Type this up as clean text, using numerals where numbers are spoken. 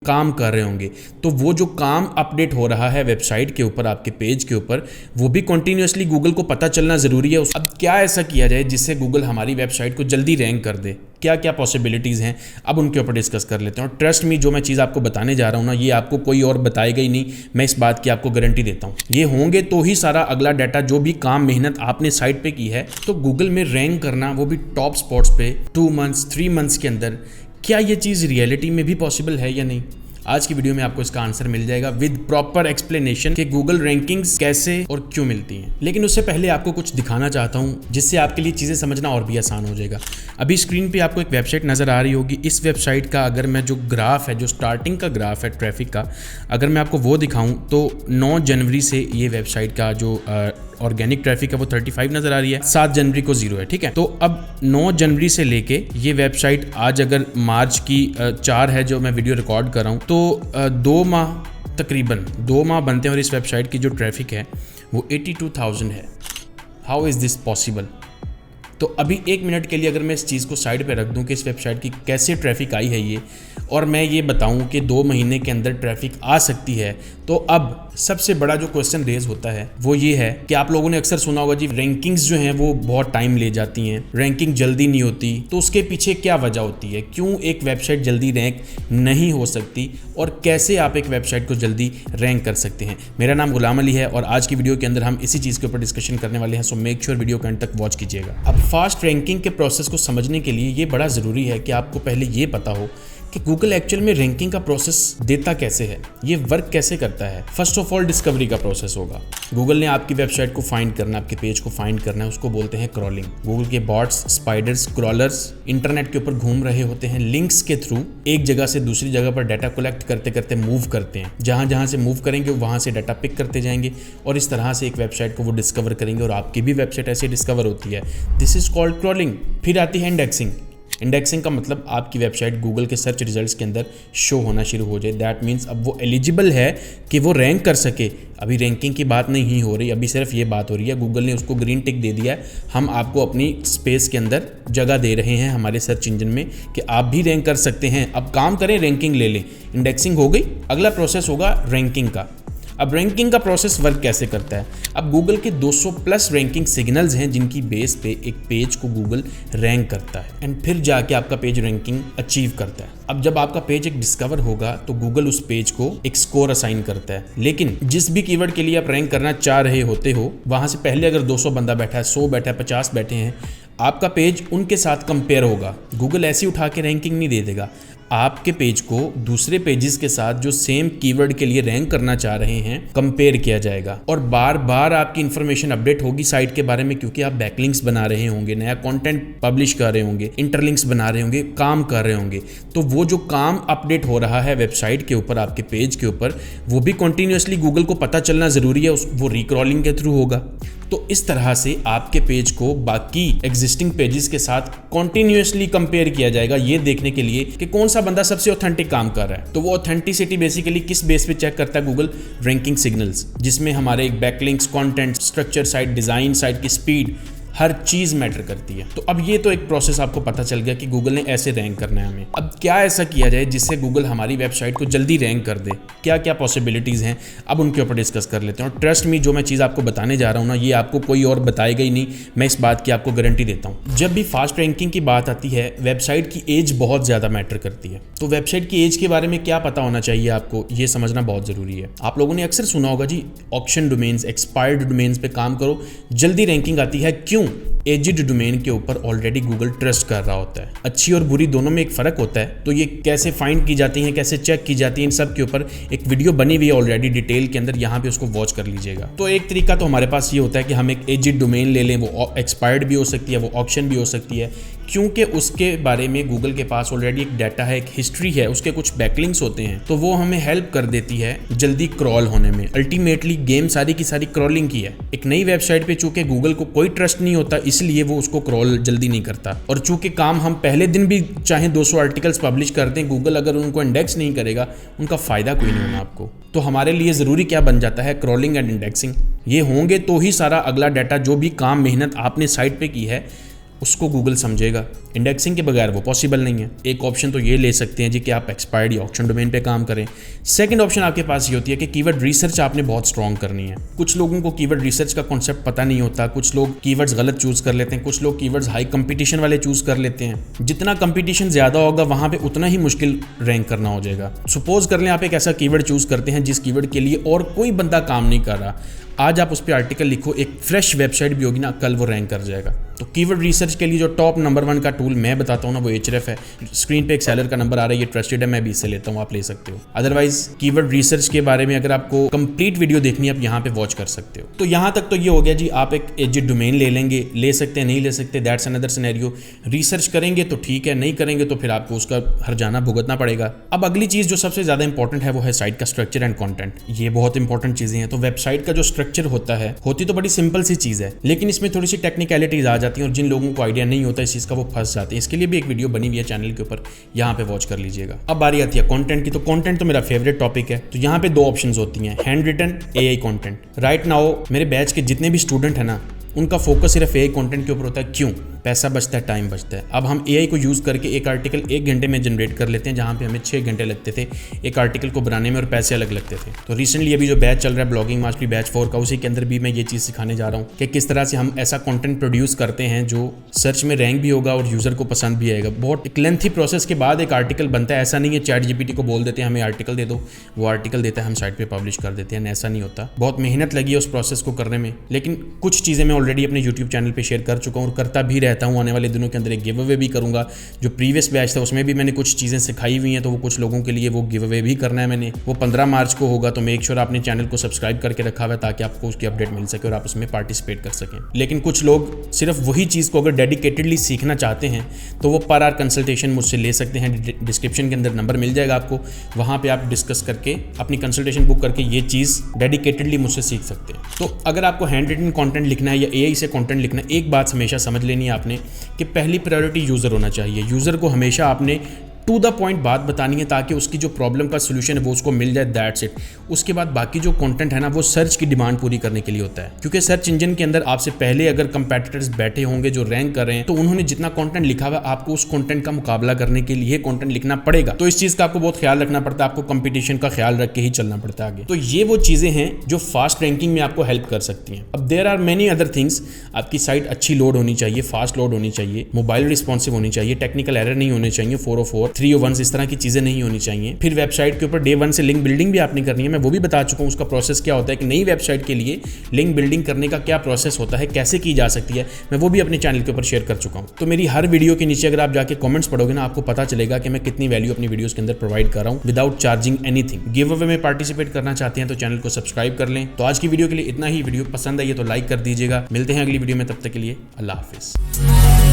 काम कर रहे होंगे, तो वो जो काम अपडेट हो रहा है वेबसाइट के ऊपर, आपके पेज के ऊपर, वो भी कॉन्टीन्यूसली गूगल को पता चलना ज़रूरी है। अब क्या ऐसा किया जाए जिससे गूगल हमारी वेबसाइट को जल्दी रैंक कर दे, क्या क्या पॉसिबिलिटीज़ हैं, अब उनके ऊपर डिस्कस कर लेते हैं। और ट्रस्ट मी, जो मैं चीज़ आपको बताने जा रहा हूँ ना, ये आपको कोई और बताएगा ही नहीं, मैं इस बात की आपको गारंटी देता हूँ। ये होंगे तो ही सारा अगला डाटा, जो भी काम मेहनत आपने साइट पे की है, तो गूगल में रैंक करना, वो भी टॉप स्पॉट्स पे 2 मंथ्स 3 मंथ्स के अंदर, क्या ये चीज़ रियलिटी में भी पॉसिबल है या नहीं? आज की वीडियो में आपको इसका आंसर मिल जाएगा विद प्रॉपर एक्सप्लेनेशन कि गूगल रैंकिंग्स कैसे और क्यों मिलती हैं। लेकिन उससे पहले आपको कुछ दिखाना चाहता हूं जिससे आपके लिए चीज़ें समझना और भी आसान हो जाएगा। अभी स्क्रीन पे आपको एक वेबसाइट नज़र आ रही होगी। इस वेबसाइट का अगर मैं जो ग्राफ है, जो स्टार्टिंग का ग्राफ है ट्रैफिक का, अगर मैं आपको वो दिखाऊं तो 9 जनवरी से ये वेबसाइट का जो ऑर्गेनिक ट्रैफिक है वो 35 नज़र आ रही है, 7 जनवरी को 0 है, ठीक है। तो अब 9 जनवरी से लेके ये वेबसाइट आज अगर मार्च की 4 है जो मैं वीडियो रिकॉर्ड कर रहा हूँ, तो 2 माह, तकरीबन 2 माह बनते हैं और इस वेबसाइट की जो ट्रैफिक है वो 82,000 है। How is this possible? तो अभी 1 मिनट के लिए अगर मैं इस चीज़ को साइड पे रख दूं कि इस वेबसाइट की कैसे ट्रैफिक आई है ये, और मैं ये बताऊं कि 2 महीने के अंदर ट्रैफिक आ सकती है, तो अब सबसे बड़ा जो क्वेश्चन रेज होता है वो ये है कि आप लोगों ने अक्सर सुना होगा जी, रैंकिंग्स जो हैं वो बहुत टाइम ले जाती हैं, रैंकिंग जल्दी नहीं होती। तो उसके पीछे क्या वजह होती है, क्यों एक वेबसाइट जल्दी रैंक नहीं हो सकती, और कैसे आप एक वेबसाइट को जल्दी रैंक कर सकते हैं। मेरा नाम गुलाम अली है और आज की वीडियो के अंदर हम इसी चीज़ के ऊपर डिस्कशन करने वाले हैं, सो मेक श्योर वीडियो को एंड तक वॉच कीजिएगा। अब फास्ट रैंकिंग के प्रोसेस को समझने के लिए ये बड़ा ज़रूरी है कि आपको पहले ये पता हो कि गूगल एक्चुअल में रैंकिंग का प्रोसेस देता कैसे है, ये वर्क कैसे करता है। फर्स्ट ऑफ ऑल डिस्कवरी का प्रोसेस होगा। गूगल ने आपकी वेबसाइट को फाइंड करना, आपके पेज को फाइंड करना है, उसको बोलते हैं क्रॉलिंग। गूगल के बॉट्स, स्पाइडर्स, क्रॉलर्स इंटरनेट के ऊपर घूम रहे होते हैं, लिंक्स के थ्रू एक जगह से दूसरी जगह पर डाटा कलेक्ट करते करते मूव करते हैं। जहाँ जहाँ से मूव करेंगे वहाँ से डाटा पिक करते जाएंगे और इस तरह से एक वेबसाइट को वो डिस्कवर करेंगे, और आपकी भी वेबसाइट ऐसे डिस्कवर होती है। This is called crawling. फिर आती है इंडेक्सिंग। इंडेक्सिंग का मतलब आपकी वेबसाइट गूगल के सर्च रिजल्ट्स के अंदर शो होना शुरू हो जाए। दैट मीन्स अब वो एलिजिबल है कि वो रैंक कर सके। अभी रैंकिंग की बात नहीं हो रही, अभी सिर्फ ये बात हो रही है, गूगल ने उसको ग्रीन टिक दे दिया है, हम आपको अपनी स्पेस के अंदर जगह दे रहे हैं हमारे सर्च इंजन में कि आप भी रैंक कर सकते हैं। अब काम करें, रैंकिंग ले लें। इंडेक्सिंग हो गई, अगला प्रोसेस होगा रैंकिंग का। अब रैंकिंग का प्रोसेस वर्क कैसे करता है? अब गूगल के 200 प्लस रैंकिंग सिग्नल्स हैं जिनकी बेस पे एक पेज को गूगल रैंक करता है, एंड फिर जाके आपका पेज रैंकिंग अचीव करता है। अब जब आपका पेज एक डिस्कवर होगा तो गूगल उस पेज को एक स्कोर असाइन करता है। लेकिन जिस भी कीवर्ड के लिए आप रैंक करना चाह रहे होते हो, वहां से पहले अगर 200 बंदा बैठा है, 100 बैठा है, 50 बैठे हैं, आपका पेज उनके साथ कंपेयर होगा। गूगल ऐसे उठा के रैंकिंग नहीं दे देगा, आपके पेज को दूसरे पेजेस के साथ जो सेम कीवर्ड के लिए रैंक करना चाह रहे हैं कंपेयर किया जाएगा, और बार बार आपकी इंफॉर्मेशन अपडेट होगी साइट के बारे में, क्योंकि आप बैकलिंक्स बना रहे होंगे, नया कंटेंट पब्लिश कर रहे होंगे, इंटरलिंक्स बना रहे होंगे, काम कर रहे होंगे। तो वो जो काम अपडेट हो रहा है वेबसाइट के ऊपर, आपके पेज के ऊपर, वो भी कंटिन्यूसली गूगल को पता चलना ज़रूरी है, वो रिक्रॉलिंग के थ्रू होगा। तो इस तरह से आपके पेज को बाकी एग्जिस्टिंग पेजेस के साथ कॉन्टिन्यूसली कंपेयर किया जाएगा, ये देखने के लिए कि कौन सा बंदा सबसे ऑथेंटिक काम कर रहा है। तो वो ऑथेंटिसिटी बेसिकली किस बेस पे चेक करता है? गूगल रैंकिंग सिग्नल्स, जिसमें हमारे backlinks, content, structure, site design, site की स्पीड, हर चीज़ मैटर करती है। तो अब ये तो एक प्रोसेस आपको पता चल गया कि गूगल ने ऐसे रैंक करना है हमें। अब क्या ऐसा किया जाए जिससे गूगल हमारी वेबसाइट को जल्दी रैंक कर दे, क्या क्या पॉसिबिलिटीज़ हैं, अब उनके ऊपर डिस्कस कर लेते हैं। और ट्रस्ट मी, जो मैं चीज़ आपको बताने जा रहा हूँ ना, ये आपको कोई और बताएगा ही नहीं, मैं इस बात की आपको गारंटी देता हूँ। जब भी फास्ट रैंकिंग की बात आती है, वेबसाइट की एज बहुत ज़्यादा मैटर करती है। तो वेबसाइट की एज के बारे में क्या पता होना चाहिए आपको, ये समझना बहुत ज़रूरी है। आप लोगों ने अक्सर सुना होगा जी, ऑक्शन डोमेन्स, एक्सपायर्ड डोमेन्स पे काम करो, जल्दी रैंकिंग आती है। क्यों? एजिड डोमेन के ऊपर ऑलरेडी गूगल ट्रस्ट कर रहा होता है। अच्छी और बुरी दोनों में एक फ़र्क होता है, तो ये कैसे फाइंड की जाती हैं, कैसे चेक की जाती हैं, इन सब के ऊपर एक वीडियो बनी हुई है ऑलरेडी डिटेल के अंदर, यहाँ पे उसको वॉच कर लीजिएगा। तो एक तरीका तो हमारे पास ये होता है कि हम एक एजिड डोमेन ले लें, वो एक्सपायर्ड भी हो सकती है, वो ऑक्शन भी हो सकती है, क्योंकि उसके बारे में गूगल के पास ऑलरेडी एक डाटा है, एक हिस्ट्री है, उसके कुछ बैकलिंक्स होते हैं, तो वो हमें हेल्प कर देती है जल्दी क्रॉल होने में। अल्टीमेटली गेम सारी की सारी क्रॉलिंग की है। एक नई वेबसाइट पे चूंकि गूगल को कोई ट्रस्ट नहीं होता, इसलिए वो उसको क्रॉल जल्दी नहीं करता। और चूंकि काम हम पहले दिन भी चाहे 200 आर्टिकल्स पब्लिश कर दें, गूगल अगर उनको इंडेक्स नहीं करेगा, उनका फ़ायदा कोई नहीं होना आपको। तो हमारे लिए ज़रूरी क्या बन जाता है? Crawling and indexing. ये होंगे तो ही सारा अगला डाटा, जो भी काम मेहनत आपने साइट पे की है, उसको गूगल समझेगा। इंडेक्सिंग के बगैर वो पॉसिबल नहीं है। एक ऑप्शन तो ये ले सकते हैं जी कि आप एक्सपायर्ड या ऑक्शन डोमेन पे काम करें। सेकंड ऑप्शन आपके पास ये होती है कि कीवर्ड रिसर्च आपने बहुत स्ट्रॉन्ग करनी है। कुछ लोगों को कीवर्ड रिसर्च का कॉन्सेप्ट पता नहीं होता, कुछ लोग कीवर्ड्स गलत चूज कर लेते हैं, कुछ लोग कीवर्ड्स हाई कंपटीशन वाले चूज कर लेते हैं। जितना कंपटीशन ज्यादा होगा वहां पे उतना ही मुश्किल रैंक करना हो जाएगा। सपोज कर लें आप एक ऐसा कीवर्ड चूज करते हैं जिस कीवर्ड के लिए और कोई बंदा काम नहीं कर रहा, आज आप उस पर आर्टिकल लिखो, एक फ्रेश वेबसाइट भी होगी ना, कल वो रैंक कर जाएगा। तो कीवर्ड रिसर्च के लिए जो टॉप नंबर 1 का टूल मैं बताता हूँ ना, वो Ahref है। स्क्रीन पे एक सेलर का नंबर आ रहा है, ये ट्रस्टेड है, मैं भी इससे लेता हूँ, आप ले सकते हो। अदरवाइज कीवर्ड रिसर्च के बारे में अगर आपको कंप्लीट वीडियो देखनी है, आप यहाँ पे वॉच कर सकते हो। तो यहाँ तक तो ये हो गया जी, आप एक एजेड डोमेन ले लेंगे, ले सकते हैं, नहीं ले सकते, दैट्स अनदर सिनेरियो। रिसर्च करेंगे तो ठीक है, नहीं करेंगे तो फिर आपको उसका हर्जाना भुगतना पड़ेगा। अब अगली चीज़ जो सबसे ज़्यादा इंपॉर्टेंट है वो है साइट का स्ट्रक्चर एंड कॉन्टेंट। ये बहुत इंपॉर्टेंट चीज़ें हैं। तो वेबसाइट का जो स्ट्रक्चर होता है, होती तो बड़ी सिंपल सी चीज़ है, लेकिन इसमें थोड़ी सी टेक्निकलिटीज आ जाती हैं और जिन लोगों को आइडिया नहीं होता इस चीज़ का वो फंस जाते हैं। इसके लिए भी एक वीडियो बनी हुई है चैनल के ऊपर, यहाँ पे वॉच कर लीजिएगा। अब बारी आती है कंटेंट की। तो कंटेंट तो मेरा फेवरेट टॉपिक है। तो यहाँ पे 2 ऑप्शंस होती हैं, hand written, AI content. Right now मेरे बैच के जितने भी स्टूडेंट हैं ना, उनका फोकस सिर्फ AI कंटेंट के ऊपर होता है। क्यों? पैसा बचता है, टाइम बचता है। अब हम AI को यूज़ करके एक आर्टिकल 1 घंटे में जनरेट कर लेते हैं, जहाँ पे हमें 6 घंटे लगते थे एक आर्टिकल को बनाने में और पैसे अलग लगते थे। तो रिसेंटली अभी जो बैच चल रहा है ब्लॉगिंग मास्टरी बैच 4 का, उसी के अंदर भी मैं ये चीज़ सिखाने जा रहा हूँ कि किस तरह से हम ऐसा कंटेंट प्रोड्यूस करते हैं जो सर्च में रैंक भी होगा और यूज़र को पसंद भी आएगा। बहुत एक लेंथी प्रोसेस के बाद एक आर्टिकल बनता है। ऐसा नहीं है ChatGPT को बोल देते हैं हमें आर्टिकल दे दो, वो आर्टिकल देता है, हम साइट पर पब्लिश कर देते हैं। ऐसा नहीं होता, बहुत मेहनत लगी है उस प्रोसेस को करने में। लेकिन कुछ चीज़ें मैं ऑलरेडी अपने यूट्यूब चैनल पर शेयर कर चुका हूँ और करता भी रहता हूँ। आने वाले दिनों के अंदर एक गिव अवे भी करूंगा। जो प्रीवियस बैच था उसमें भी मैंने कुछ चीज़ें सिखाई हुई हैं, तो वो कुछ लोगों के लिए वो गिव अवे भी करना है मैंने। वो 15 मार्च को होगा। तो मेक श्योर आपने चैनल को सब्सक्राइब करके रखा हुआ है ताकि आपको उसकी अपडेट मिल सके और आप उसमें पार्टिसिपेट कर सकें। लेकिन कुछ लोग सिर्फ वही चीज़ को अगर डेडिकेटेडली सीखना चाहते हैं तो वो पर आवर कंसल्टेशन मुझसे ले सकते हैं। डिस्क्रिप्शन के अंदर नंबर मिल जाएगा आपको, वहाँ पर आप डिस्कस करके अपनी कंसल्टेशन बुक करके ये चीज़ डेडिकेटेडली मुझसे सीख सकते हैं। तो अगर आपको हैंड रिटन कॉन्टेंट लिखना है या AI से कॉन्टेंट लिखना है, एक बात हमेशा समझ लेनी है आपने कि पहली प्रायोरिटी यूज़र होना चाहिए। यूज़र को हमेशा आपने टू द पॉइंट बात बतानी है ताकि उसकी जो प्रॉब्लम का सोल्यूशन है वो उसको मिल जाए, दैट्स इट। उसके बाद बाकी जो कंटेंट है ना, वो सर्च की डिमांड पूरी करने के लिए होता है। क्योंकि सर्च इंजन के अंदर आपसे पहले अगर कंपेटिटर्स बैठे होंगे जो रैंक कर रहे हैं, तो उन्होंने जितना कंटेंट लिखा हुआ, आपको उस कंटेंट का मुकाबला करने के लिए कंटेंट लिखना पड़ेगा। तो इस चीज़ का आपको बहुत ख्याल रखना पड़ता है, आपको कंपटीशन का ख्याल रख के ही चलना पड़ता है आगे। तो ये वो चीज़ें हैं जो फास्ट रैंकिंग में आपको हेल्प कर सकती हैं। अब there are many other things. आपकी साइट अच्छी लोड होनी चाहिए, फास्ट लोड होनी चाहिए, मोबाइल रिस्पॉन्सिव होनी चाहिए, टेक्निकल एरर नहीं होने चाहिए, 404, 301 इस तरह की चीजें नहीं होनी चाहिए। फिर वेबसाइट के ऊपर डे 1 से लिंक बिल्डिंग भी आपने करनी है। मैं वो भी बता चुका हूँ उसका प्रोसेस क्या होता है, कि नई वेबसाइट के लिए लिंक बिल्डिंग करने का क्या प्रोसेस होता है, कैसे की जा सकती है, मैं वो भी अपने चैनल के ऊपर शेयर कर चुका हूँ। तो मेरी हर वीडियो के नीचे अगर आप जाके कमेंट्स पढ़ोगे ना, आपको पता चलेगा कि मैं कितनी वैल्यू अपनी वीडियोस के अंदर प्रोवाइड कर रहा हूँ without charging anything. Give away में पार्टिसिपेट करना चाहते हैं तो चैनल को सब्सक्राइब कर लें। तो आज की वीडियो के लिए इतना ही। वीडियो पसंद आई है तो लाइक कर दीजिएगा। मिलते हैं अगली वीडियो में, तब तक के लिए अल्लाह हाफिज़।